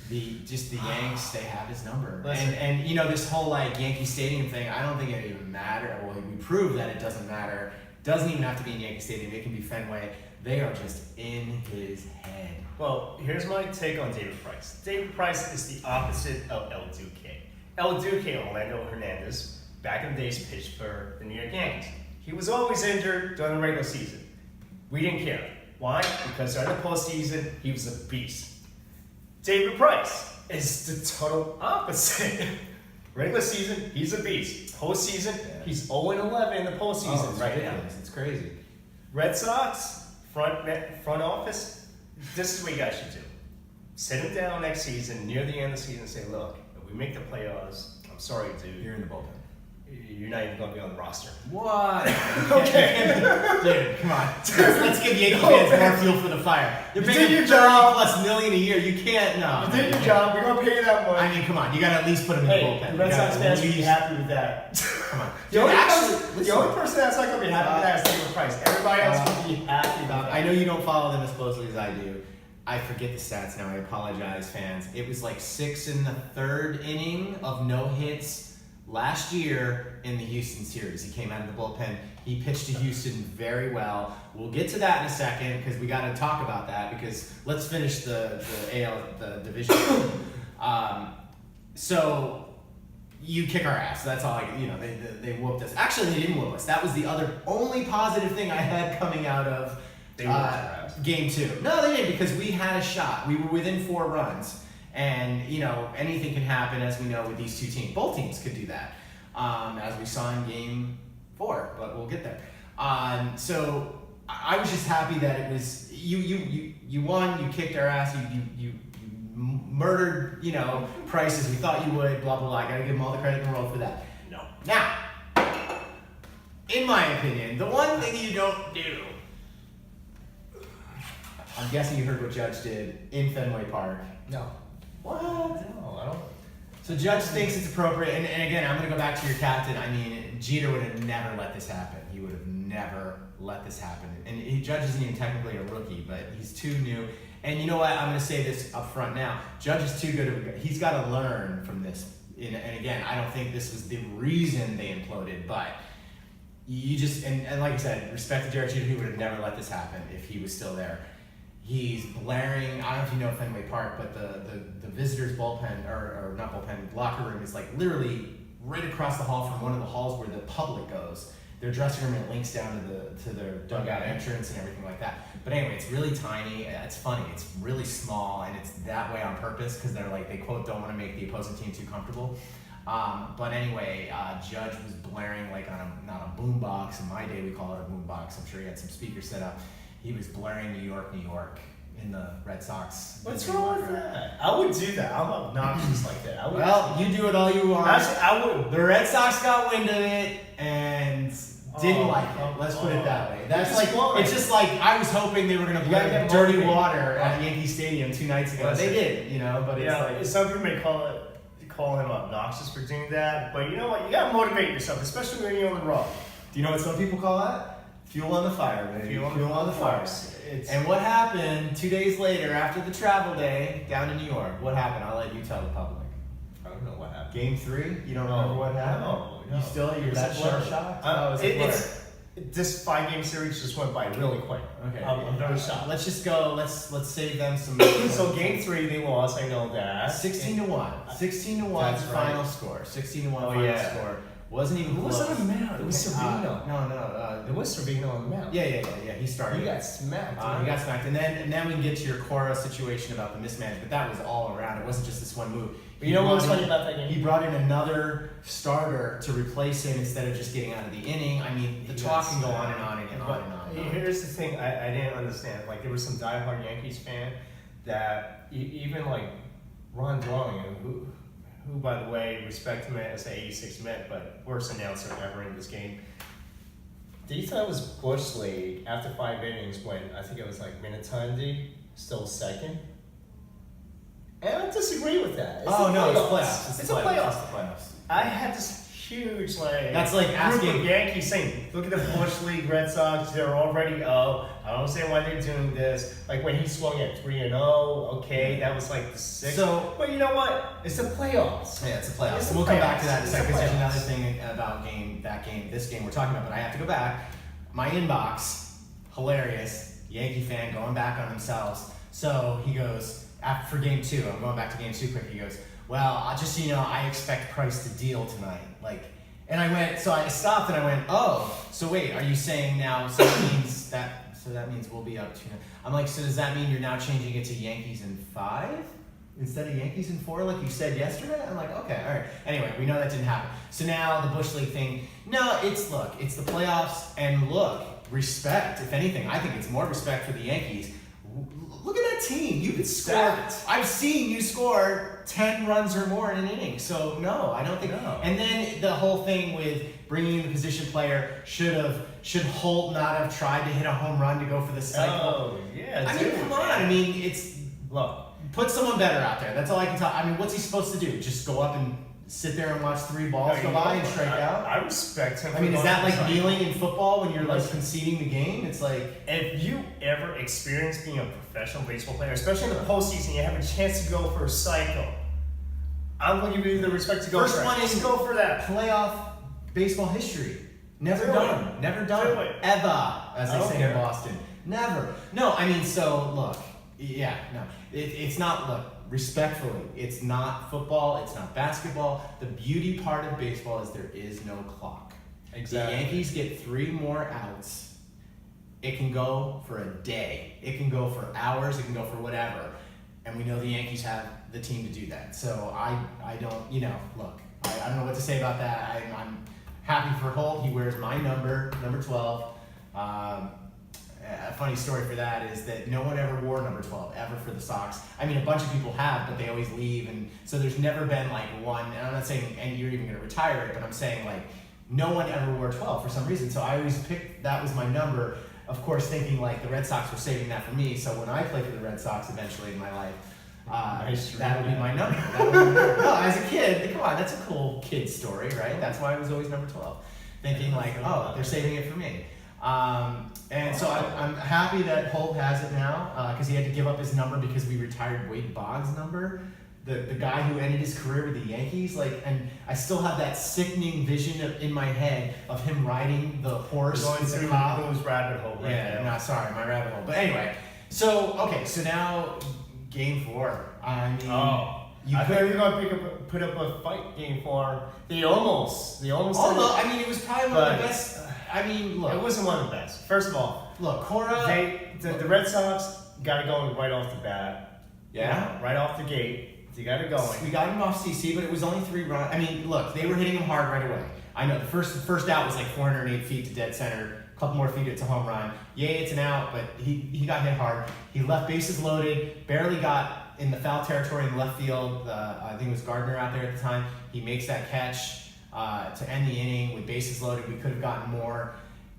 the Yanks, they have his number. And you know, this whole like Yankee Stadium thing, I don't think it even matters. Well, we proved that it doesn't matter. It doesn't even have to be in Yankee Stadium. It can be Fenway. They are just in his head. Well, here's my take on David Price. David Price is the opposite of El Duque. El Duque, Orlando Hernandez, back in the days, pitched for the New York Yankees. He was always injured during the regular season. We didn't care. Why? Because during the postseason, he was a beast. David Price is the total opposite. Regular season, he's a beast. Postseason, he's 0-11 in the postseason right now. It's crazy. Red Sox, front office, this is what you guys should do. Sit him down next season, near the end of the season, and say, look, if we make the playoffs, I'm sorry, dude. You're in the bullpen. You're not even going to be on the roster. What? Okay. Dude, come on. Let's give Yankee fans more fuel for the fire. You're You paying did your $30+ job. million a year. You can't, no. You did your job. We're going to pay you that money. I mean, come on. You got to at least put him in the bullpen. The Red Sox fans will be happy with that. Come on. The only person that's not going to be happy with that is David Price. Everybody else will be happy with that. I know you don't follow them as closely as I do. I forget the stats now. I apologize, fans. It was like 6 in the 3rd inning of no hits last year in the Houston series. He came out of the bullpen. He pitched to Houston very well. We'll get to that in a second because we got to talk about that because let's finish the division. So you kick our ass. That's all they whooped us. Actually, they didn't whoop us. That was the only positive thing I had coming out of game 2. No, they didn't because we had a shot. We were within 4 runs. And, you know, anything can happen, as we know, with these 2 teams. Both teams could do that, as we saw in game 4, but we'll get there. So I was just happy that it was, you won, you kicked our ass, you murdered, you know, Price as we thought you would, blah, blah, blah. I gotta give them all the credit in the world for that. No. Now, in my opinion, the one thing you don't do, I'm guessing you heard what Judge did in Fenway Park. No. What? No, I don't. So Judge thinks it's appropriate, and again, I'm going to go back to your captain. I mean, Jeter would have never let this happen. He would have never let this happen. And Judge isn't even technically a rookie, but he's too new. And you know what? I'm going to say this up front now. Judge is too good of a guy. He's got to learn from this. And again, I don't think this was the reason they imploded, but you just, and like I said, respect to Derek Jeter, who would have never let this happen if he was still there. He's blaring. I don't know if you know Fenway Park, but the visitors' bullpen, or not bullpen, locker room is like literally right across the hall from one of the halls where the public goes. Their dressing room, it links down to their dugout entrance and everything like that. But anyway, it's really tiny. It's funny. It's really small, and it's that way on purpose because they quote, don't want to make the opposing team too comfortable. But anyway, Judge was blaring like not a boom box. In my day, we call it a boom box. I'm sure he had some speakers set up. He was blaring New York, New York in the Red Sox. What's wrong with that? I would do that. I'm obnoxious like that. Well, you do it all you want. Actually, I would. The Red Sox got wind of it and didn't like it. Let's put it that way. That's like it's just like I was hoping they were gonna play dirty water at Yankee Stadium 2 nights ago. They did, you know. But it's like some people may call him obnoxious for doing that, but you know what? You gotta motivate yourself, especially when you're on the road. Do you know what some people call that? Fuel on the fire, baby. Fuel on the fire. And what happened 2 days later after the travel day down to New York? What happened? I'll let you tell the public. I don't know what happened. Game 3? You don't remember what happened? No. You're that shocked? This 5-game series just went by really quick. Okay. I'm very shocked. Let's just go. Let's save them some. So game 3 they lost. I know that. 16-1. 16-1 final score. 16-1 final score. Wasn't even close. Who was on the mound? It was Servino. No. It was Servino on the mound. Yeah. He started. He got smacked. He got smacked, and then we can get to your Cora situation about the mismanagement. That was all around. It wasn't just this one move. But you know what was funny about that game? He brought in another starter to replace him instead of just getting out of the inning. I mean, the talk can go on and on and on and on. Here's the thing I didn't understand. Like, there was some diehard Yankees fan that even like Ron Dwelling, who by the way, respect him as an E06 Met, but worst announcer ever in this game. Did you thought it was Bush League after 5 innings when I think it was like Minutandi still second? And I disagree with that. It's playoffs. It's a playoffs. It's the playoffs. I had this huge That's like group asking of Yankees saying, look at the Bush League Red Sox, they're already I don't understand why they're doing this. Like when he swung at 3-0, okay, that was like the 6th. So, but you know what? It's the playoffs. Yeah, it's a playoffs. It's We'll come back to that in a It's second the because there's playoffs. another thing about this game we're talking about, but I have to go back. My inbox, hilarious, Yankee fan going back on themselves. So he goes, for game 2, I'm going back to game 2 quick, he goes, well, just so you know, I expect Price to deal tonight. And I went, so I stopped and I went, oh, so wait, are you saying now, so that means we'll be up 2-0. I'm like, so does that mean you're now changing it to Yankees in 5 instead of Yankees in 4 like you said yesterday? I'm like, okay, all right. Anyway, we know that didn't happen. So now the Bush League thing, no, it's the playoffs, and look, respect, if anything. I think it's more respect for the Yankees. Look at that team. You could score. I've seen you score 10 runs or more in an inning. So no, I don't think. No. And then the whole thing with bringing in the position player, should Holt not have tried to hit a home run to go for the cycle? Oh, yeah. I mean, come on. I mean, look. Put someone better out there. That's all I can tell. I mean, what's he supposed to do? Just go up and sit there and watch 3 balls go by and strike out? I respect him. I mean, is that like kneeling in football when you're like conceding the game? It's like, if you ever experience being a professional baseball player, especially in the postseason, you have a chance to go for a cycle. I'm going to give you the respect to go first for one it. Just in go for that. playoff baseball history. Never Do done. it. Never done. Do it. Ever, as I they don't say care. in Boston. Never. No, I mean, so look. Yeah, no. It's not, look, respectfully, it's not football, it's not basketball. The beauty part of baseball is there is no clock. Exactly. The Yankees get 3 more outs. It can go for a day. It can go for hours. It can go for whatever. And we know the Yankees have the team to do that. So I don't, look, I don't know what to say about that. I'm happy for Holt. He wears my number 12. A funny story for that is that no one ever wore number 12 ever for the Sox. I mean, a bunch of people have, but they always leave, and so there's never been like one. And I'm not saying and you're even going to retire it, but I'm saying like no one ever wore 12 for some reason. So I always picked that was my number. Of course, thinking like the Red Sox were saving that for me. So when I play for the Red Sox eventually in my life, that would be my number. No, as a kid, come on, that's a cool kid story, right? That's why I was always number 12, thinking like, oh, they're saving it for me. And so I'm happy that Holt has it now because he had to give up his number because we retired Wade Boggs' number, the guy who ended his career with the Yankees. And I still have that sickening vision in my head of him riding the horse Going with the through cop. who's rabbit hole right Yeah, now. no, sorry, my rabbit hole. But anyway, so now game 4. I mean, I thought you were going to put up a fight game for. They almost. Although, I mean, it was probably one of the best. I mean, look. It wasn't one of the best. First of all, Look, Cora. the Red Sox got it going right off the bat. Yeah. Right off the gate. They got it going. We got him off CC, but it was only 3 runs. I mean, look, they were hitting him hard right away. I know the first out was like 408 feet to dead center. A couple more feet, it's a home run. Yay, it's an out, but he got hit hard. He left bases loaded, barely got in the foul territory in left field. I think it was Gardner out there at the time. He makes that catch to end the inning with bases loaded. We could have gotten more.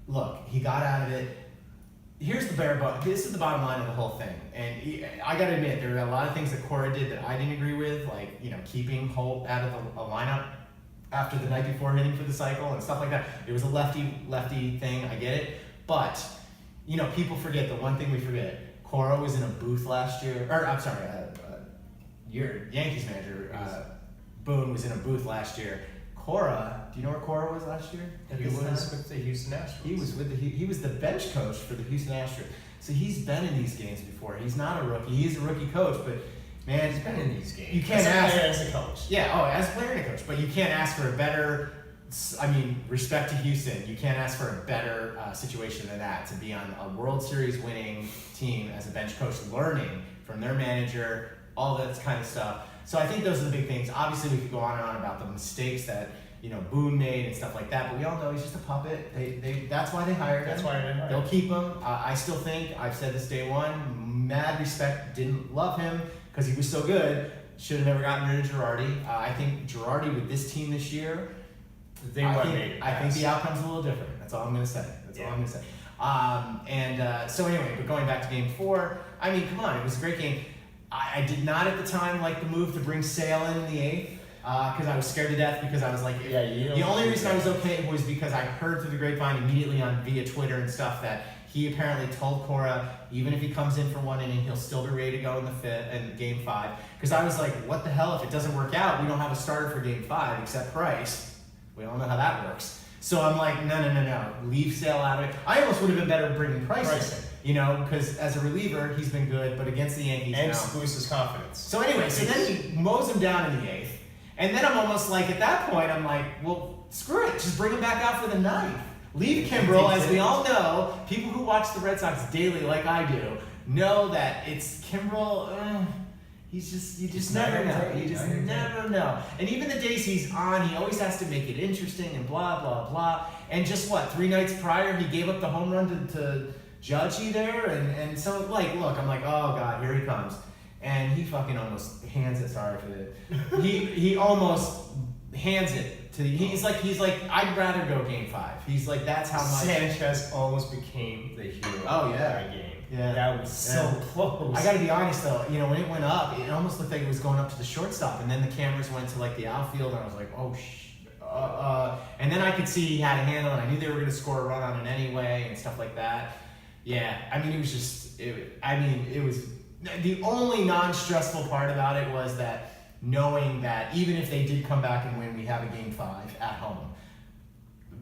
Look, he got out of it. Here's the bare bone. This is the bottom line of the whole thing. And I got to admit, there were a lot of things that Cora did that I didn't agree with, like keeping Holt out of the lineup after the night before hitting for the cycle and stuff like that. It was a lefty thing. I get it, but people forget the one thing we forget. Cora was in a booth last year, or I'm sorry, your Yankees manager Boone was in a booth last year. Cora, do you know where Cora was last year? He was with the Houston Astros. He was the bench coach for the Houston Astros. So he's been in these games before. He's not a rookie. He's a rookie coach, but man, He's been in these games. You can't as a coach. Yeah, as a player and a coach, but you can't ask for a better. Respect to Houston. You can't ask for a better situation than that to be on a World Series winning team as a bench coach, learning from their manager, all that kind of stuff. So I think those are the big things. Obviously, we could go on and on about the mistakes that Boone made and stuff like that, but we all know he's just a puppet. That's why they hired him. That's why they hired him. They'll keep him. I still think, I've said this day one, mad respect, didn't love him because he was so good. Should have never gotten rid of Girardi. I think Girardi with this team this year, I think the outcome's a little different. That's all I'm going to say. So anyway, but going back to game 4, I mean, come on, it was a great game. I did not at the time like the move to bring Sale in the 8th because I was scared to death because I was like, the only reason I was okay was because I heard through the grapevine immediately via Twitter and stuff that he apparently told Cora even if he comes in for one inning, he'll still be ready to go in game 5. Because I was like, what the hell if it doesn't work out? We don't have a starter for game 5 except Price. We don't know how that works. So I'm like, no, leave Sale out of it. I almost would have been better bringing Price in. You know, because as a reliever, he's been good, but against the Yankees and now. boost his confidence. So anyway, so then he mows him down in the 8th. And then I'm almost like, at that point, I'm like, well, screw it. Just bring him back out for the 9th. Leave Kimbrel, as we all know, people who watch the Red Sox daily like I do, know that it's Kimbrel, you just never know. You just never know. And even the days he's on, he always has to make it interesting and blah, blah, blah. And just 3 nights prior, he gave up the home run to Judgy there, and so look, I'm like, oh god, here he comes, and he fucking almost hands it. Sorry for that. He almost hands it to. He's like, I'd rather go game 5. He's like, that's how much. Sanchez almost became the hero. Oh yeah, of that game. Yeah, that was so close. I got to be honest though, when it went up, it almost looked like it was going up to the shortstop, and then the cameras went to the outfield, and I was like, oh and then I could see he had a handle, and I knew they were going to score a run on it anyway, and stuff like that. Yeah, I mean, it was just, it was, the only non-stressful part about it was that knowing that even if they did come back and win, we have a game 5 at home.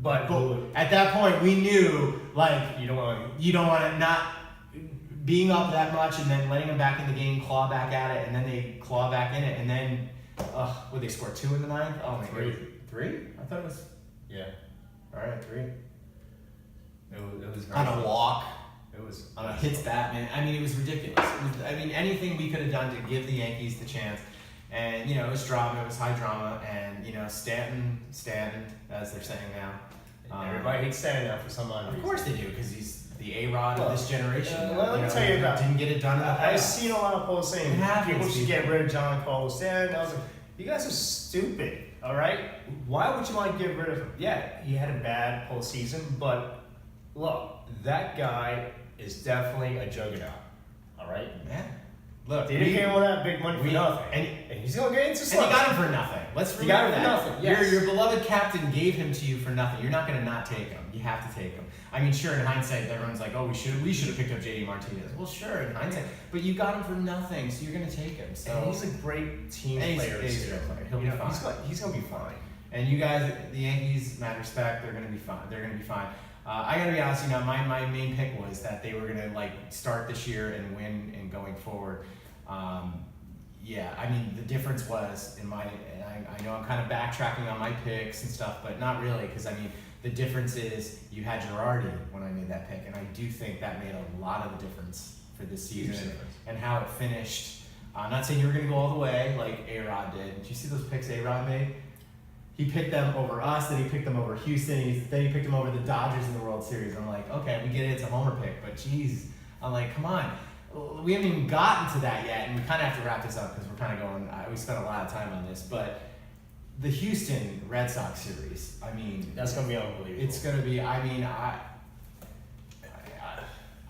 But at that point, we knew, you don't want to not being up that much and then letting them back in the game, claw back at it, and then they claw back in it, and then, would they score 2 in the 9th? Oh my god. 3? I thought it was. Yeah. All right, 3. It was on a walk. It was on a hits bat, man. I mean, it was ridiculous. Anything we could have done to give the Yankees the chance. And, it was drama. It was high drama. And, Stanton, as they're saying now. Everybody hates Stanton now for some odd reason. Of course they do, because he's the A-Rod of this generation. Let me tell you about. Didn't get it done. I've seen a lot of polls saying people should get rid of John Carlos Stanton. I was like, you guys are stupid. All right? Why would you want to get rid of him? Yeah, he had a bad postseason, but look, that guy is definitely a juggernaut. All right? Yeah. Look, they didn't pay him all that big money for nothing. And he's going to get into slugs. And he got him for nothing. Let's remember that. Nothing. Yes. Your beloved captain gave him to you for nothing. You're not going to not take him. You have to take him. I mean, sure, in hindsight, everyone's like, oh, we should have picked up JD Martinez. Well, sure, in hindsight. But you got him for nothing, so you're going to take him. So and he's a great team player. He's a great player. He'll be fine. He's going to be fine. And you guys, the Yankees, mad respect, they're going to be fine. They're going to be fine. I got to be honest, my main pick was that they were going to start this year and win and going forward. Yeah, I mean, the difference was I know I'm kind of backtracking on my picks and stuff, but not really, because the difference is you had Girardi when I made that pick, and I do think that made a lot of the difference for this season and how it finished. I'm not saying you were going to go all the way like A-Rod did. Did you see those picks A-Rod made? He picked them over us, then he picked them over Houston, then he picked them over the Dodgers in the World Series. I'm like, okay, we get it, it's a homer pick, but geez, I'm like, come on. We haven't even gotten to that yet, and we kind of have to wrap this up because we're kind of going, we spent a lot of time on this, but the Houston Red Sox series, that's going to be unbelievable. It's going to be,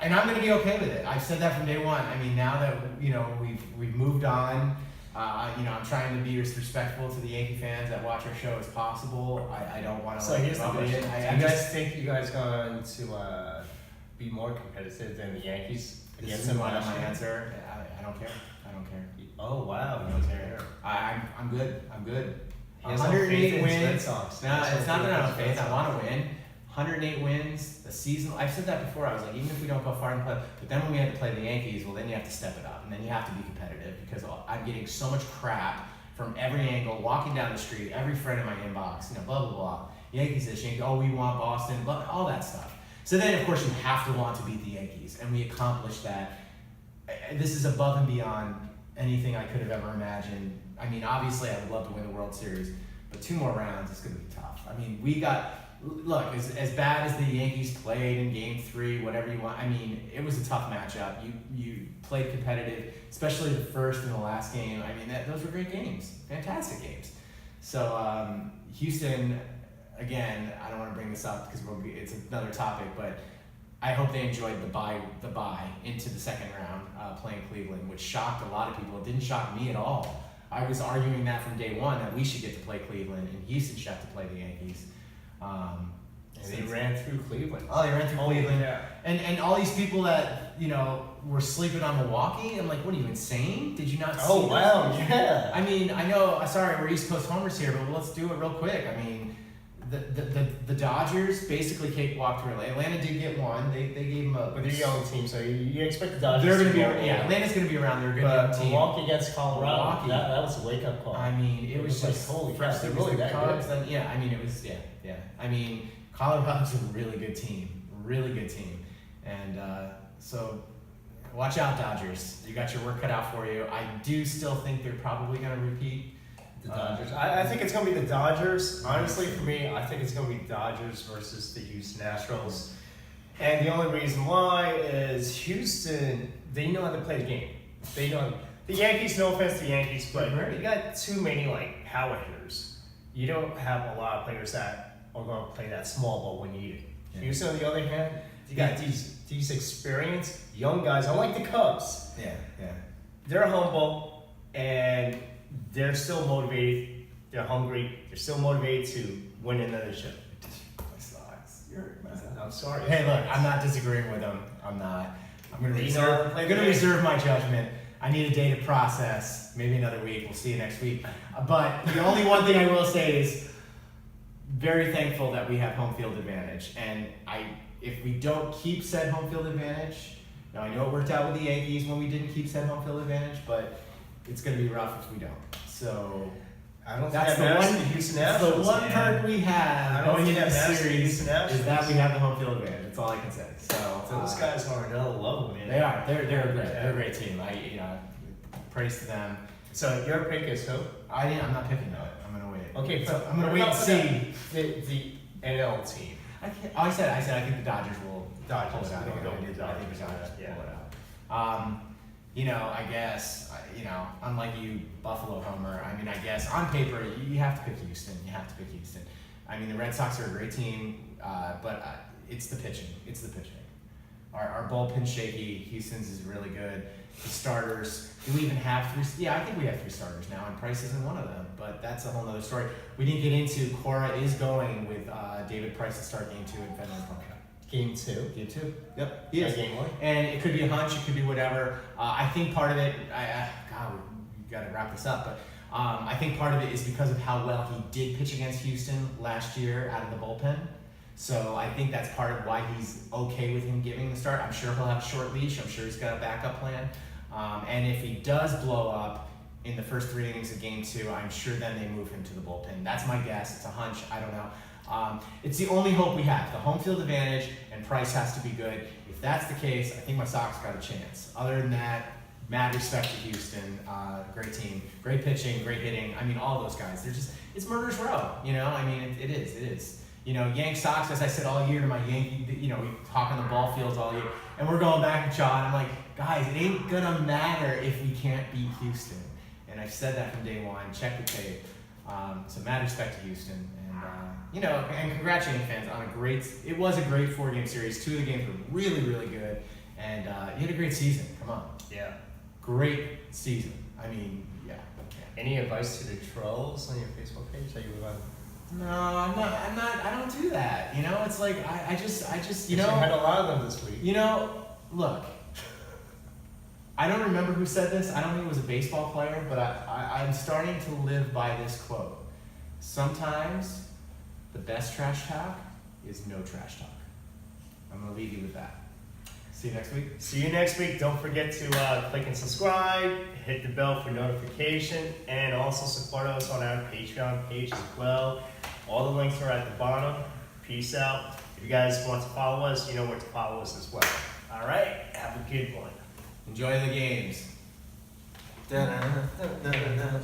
and I'm going to be okay with it. I've said that from day one. Now that, we've moved on, I'm trying to be as respectful to the Yankee fans that watch our show as possible. I don't want to. So here's the question: do you guys think you guys going to be more competitive than the Yankees against them? My answer. I don't care. I don't care. Oh wow, you don't care. I'm good. I'm good. 108 wins. No, it's not that I don't have faith. I want to win. 108 wins, the season. I've said that before. I was like, even if we don't go far in the play, but then when we had to play the Yankees, well, then you have to step it up, and then you have to be competitive because I'm getting so much crap from every angle, walking down the street, every friend in my inbox, blah blah blah. Yankees this, Yankees. Oh, we want Boston, blah, all that stuff. So then, of course, you have to want to beat the Yankees, and we accomplished that. This is above and beyond anything I could have ever imagined. Obviously, I would love to win the World Series, but 2 more rounds is going to be tough. We got. Look, as bad as the Yankees played in Game 3, whatever you want, it was a tough matchup. You played competitive, especially the first and the last game. Those were great games, fantastic games. So Houston, again, I don't want to bring this up because it's another topic, but I hope they enjoyed the bye into the second round playing Cleveland, which shocked a lot of people. It didn't shock me at all. I was arguing that from day one that we should get to play Cleveland and Houston should have to play the Yankees. And they ran through Cleveland. Oh, they ran through Cleveland. Yeah. And all these people that, were sleeping on Milwaukee, I'm like, what are you, insane? Did you not see Oh, this? wow, yeah. I mean, I know, sorry, we're East Coast homers here, but let's do it real quick. I mean, the Dodgers basically cakewalked through. Atlanta did get one. They gave them a... But they're a young team, so you expect the Dodgers They're going to be... go Yeah, Atlanta's going to be around. They're a good young team. Milwaukee against Colorado, Milwaukee. that was a wake-up call. I mean, it was like, just... holy first crap, they're it was really the that Cubs, good. then, yeah, I mean, it was... Yeah. I mean, Colorado's a really good team. Really good team. And so... Watch out, Dodgers. You got your work cut out for you. I do still think they're probably going to repeat. The Dodgers. I think it's going to be the Dodgers. Honestly, for me, I think it's going to be Dodgers versus the Houston Astros. And the only reason why is Houston, they know how to play the game. They know. The Yankees, no offense to the Yankees, but you got too many power hitters. You don't have a lot of players that are going to play that small ball when needed. Yeah. Houston, on the other hand, you got these experienced young guys, unlike the Cubs. Yeah. They're humble and they're still motivated. They're hungry. They're still motivated to win another chip. I'm sorry. Hey, look, I'm not disagreeing with them. I'm not. I'm going to reserve my judgment. I need a day to process. Maybe another week. We'll see you next week. But the only one thing I will say is very thankful that we have home field advantage. And if we don't keep said home field advantage, now I know it worked out with the Yankees when we didn't keep said home field advantage, but it's going to be rough if we don't. So I don't that's think the one. The Houston Astros. The one perk we have going into the series is that we have the home field advantage. That's all I can say. So those guys are another level, man. They are. They're great. They're a great team. Praise to them. So your pick is who? I'm not picking that. I'm gonna wait. Okay, I'm gonna wait and see the NL team. I said I think the Dodgers will pull it out. We're gonna go with the I think the Dodgers. Dodgers Yeah. pull it out. I guess unlike you, Buffalo homer. I mean, I guess on paper you have to pick Houston. You have to pick Houston. I mean, the Red Sox are a great team, but it's the pitching. It's the pitching. Our bullpen's shaky. Houston's is really good. The starters, do we even have three? Yeah, I think we have three starters now, and Price isn't one of them, but that's a whole nother story. We didn't get into, Cora is going with David Price to start game 2 in Fenway Park. Game 2? Game 2. Yep. He is. Game 1. And it could be a hunch, it could be whatever. I think part of it, God, we got to wrap this up, but I think part of it is because of how well he did pitch against Houston last year out of the bullpen. So I think that's part of why he's okay with him giving the start. I'm sure he'll have a short leash. I'm sure he's got a backup plan. And if he does blow up in the first 3 innings of game 2, I'm sure then they move him to the bullpen. That's my guess. It's a hunch. I don't know. It's the only hope we have. The home field advantage, and Price has to be good. If that's the case, I think my Sox got a chance. Other than that, mad respect to Houston. Great team, great pitching, great hitting. I mean, all those guys. They're just, it's murder's row. I mean, it is. Yank Sox, as I said all year to my Yankee, we talk on the ball fields all year, and we're going back and John. I'm like, guys, it ain't gonna matter if we can't beat Houston. And I've said that from day one. Check the tape. So mad respect to Houston, and and congratulating fans on it was a great 4-game series. 2 of the games were really, really good, and you had a great season. Come on. Yeah. Great season. I mean, yeah. Any advice to the trolls on your Facebook page that you would like? No, I'm not. I don't do that. It's like I just. You had a lot of them this week. Look. I don't remember who said this. I don't think it was a baseball player, but I'm starting to live by this quote. Sometimes the best trash talk is no trash talk. I'm gonna leave you with that. See you next week. See you next week. Don't forget to click and subscribe, hit the bell for notification, and also support us on our Patreon page as well. All the links are at the bottom. Peace out. If you guys want to follow us, you know where to follow us as well. All right, have a good one. Enjoy the games. Da-da-da-da-da-da.